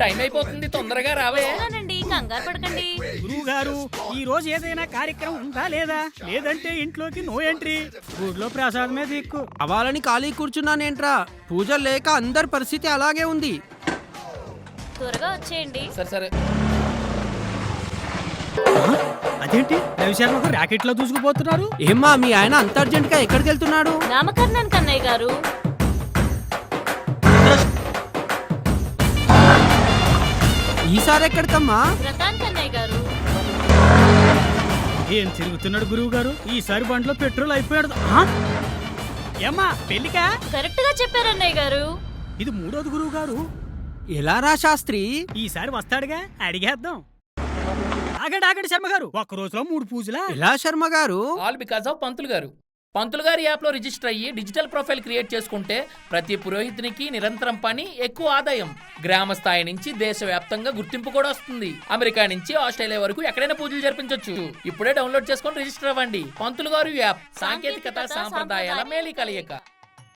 Time అయిపోతుంది, తొందరగా రావే. కంగారు పడకండి. గురువు గారు, ఈ రోజు ఏదైనా కార్యక్రమం ఉందా లేదా? లేదంటే ఇంట్లోకి నో ఎంట్రీ. ఊర్లో ప్రసాదమే దిక్కు. అవ్వాలని ఖాళీ కూర్చున్నానేంట్రా? పూజలు లేక అందరి పరిస్థితి అలాగే ఉంది. త్వరగా వచ్చేయండి. సరే. అదేంటి రవిశర్మకు ర్యాకెట్ లో దూసుకుపోతున్నారు? ఏమ్మా మీ ఆయన అంత అర్జెంట్ గా ఎక్కడికి వెళ్తున్నాడు? నామకరణం కన్నయ్య గారు. ఈసారి ఎక్కడికమ్మా? వ్రతాన్ కన్నయ్య గారు. ఏం తిరుగుతున్నాడు గురువు గారు? ఈసారి బండిలో పెట్రోల్ అయిపోయాడు. ఏమ్మా పెళ్లికా? కరెక్ట్ గా చెప్పారన్నయ్య గారు. ఇది మూడోది గురువు గారు. ఎలా రా శాస్త్రి? ఈసారి వస్తాడుగా, అడిగేద్దాం. ఆగండి శర్మ గారు, ఒక్క రోజులో 3 పూజలా? ఎలా శర్మ గారు? ఆల్ బికాస్ ఆఫ్ పంతులు గారి యాప్ లో రిజిస్టర్ అయ్యి డిజిటల్ ప్రొఫైల్ క్రియేట్ చేసుకుంటే ప్రతి పురోహితునికి నిరంతరం పని, ఎక్కువ ఆదాయం, గ్రామ స్థాయి నుంచి దేశవ్యాప్తంగా గుర్తింపు కూడా వస్తుంది. అమెరికా నుంచి ఆస్ట్రేలియా వరకు ఎక్కడైనా పూజలు జరిపించొచ్చు. ఇప్పుడే డౌన్లోడ్ చేసుకొని రిజిస్టర్ అవ్వండి. పంతులు గారు యాప్, సాంకేతికత సాంప్రదాయాల మేలి కలయిక.